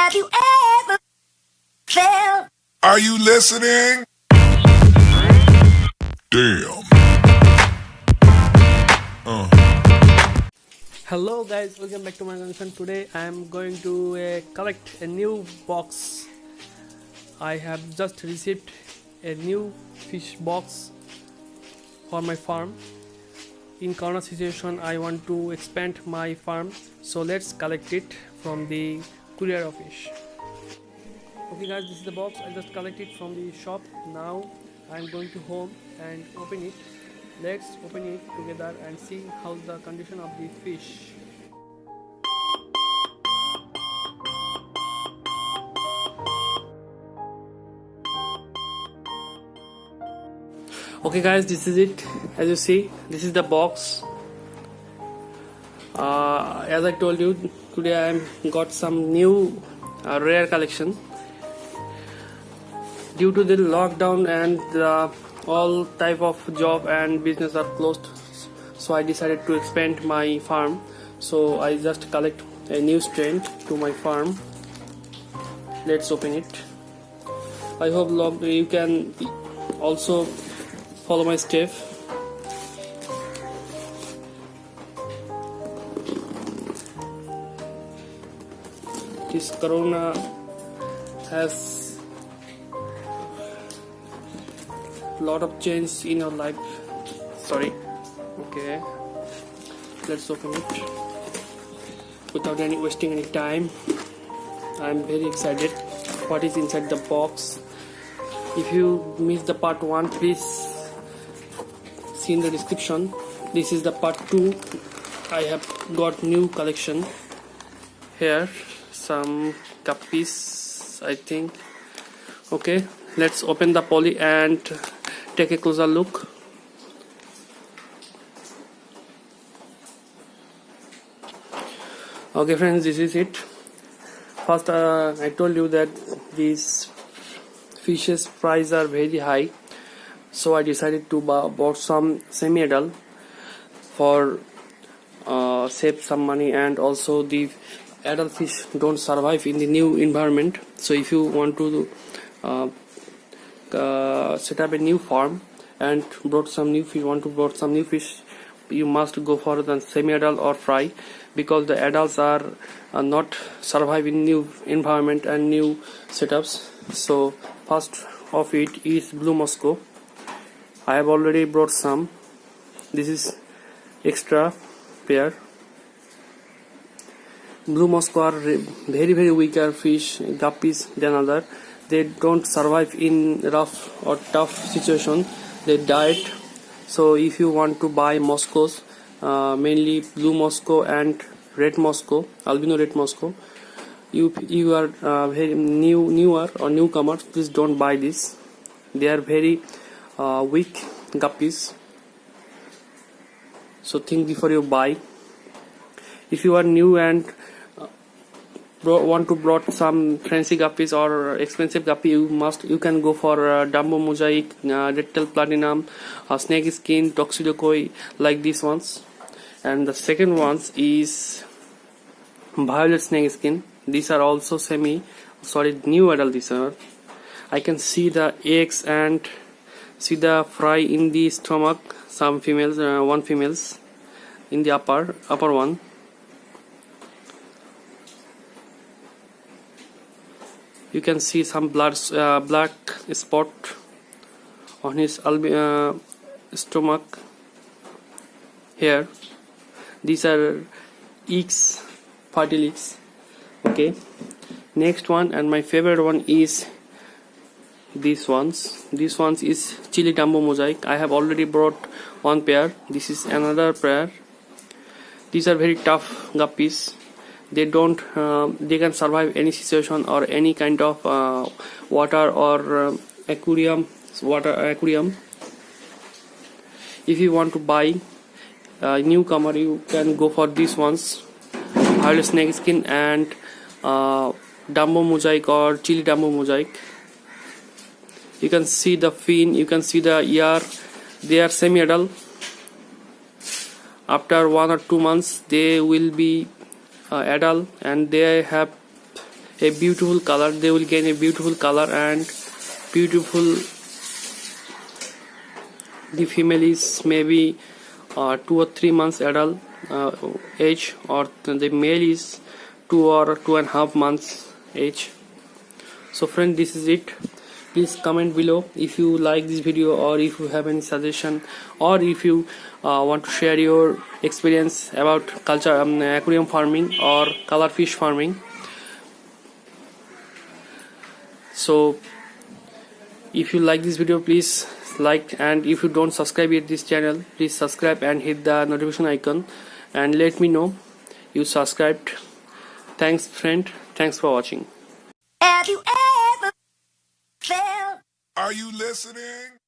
Have you ever felt? Are you listening? Damn. Hello guys, welcome back to my channel. Today I am going to collect a new box. I have just received a new fish box for my farm. In corona situation I want to expand my farm, so let's collect it from the courier office. Okay guys, this is the box I just collected from the shop. Now I am going to home and open it. Let's open it together and see how's the condition of the fish. Okay guys, this is it. As you see, this is the box. As I told you, today I got some new rare collection. Due to the lockdown and all type of job and business are closed, so I decided to expand my farm. So I just collect a new strain to my farm. Let's open it. I hope you can also follow my step. This corona has lot of change in your life. Sorry. Okay, let's open it without wasting any time. I'm very excited what is inside the box. If you missed the part 1, please see in the description. This is the part 2. I have got new collection here, some guppies I think. Okay, let's open the poly and take a closer look. Okay friends, this is it. First I told you that these fishes price are very high, so I decided to bought some semi-adult for save some money, and also the adult fish don't survive in the new environment. So if you want to set up a new farm and brought some new fish, you must go for the semi-adult or fry, because the adults are not survive in new environment and new setups. So first of it is blue Moscow. I have already brought some. This is extra pair. Blue Moscow are very weaker fish, guppies than other. They don't survive in rough or tough situation. They died. So if you want to buy Moscows, mainly blue Moscow and red Moscow, albino red Moscow, you are very newer or newcomers, please don't buy this. They are very weak guppies, so think before you buy. If you are new and want to brought some fancy guppies or expensive guppy, you can go for Dumbo Mosaic, Red Tail Platinum, Snake Skin, Tuxedo Koi, like these ones. And the second ones is Violet Snake Skin. These are also new adult. These are, I can see the eggs and see the fry in the stomach. Some females, one females in the upper one. You can see some black spot on his stomach here. These are eggs, fertile eggs. Okay, next one, and my favorite one is these ones. This one is Chili Dumbo Mosaic. I have already brought one pair. This is another pair. These are very tough guppies. They can survive any situation or any kind of water or aquarium. If you want to buy newcomer, you can go for these ones, Violet Snake Skin and Dumbo Mosaic or Chili Dumbo Mosaic. You can see the fin, you can see the ear. They are semi-adult. After 1 or 2 months they will be adult, and they have a beautiful color. They will gain a beautiful color and beautiful. The female is maybe 2 or 3 months adult age, or the male is 2 or 2.5 months age. So friend, this is it. Please comment below if you like this video, or if you have any suggestion, or if you want to share your experience about aquarium farming or color fish farming. So if you like this video, please like, and if you don't subscribe yet this channel, please subscribe and hit the notification icon and let me know you subscribed. Thanks friend, thanks for watching. Have you ever felt? Are you listening?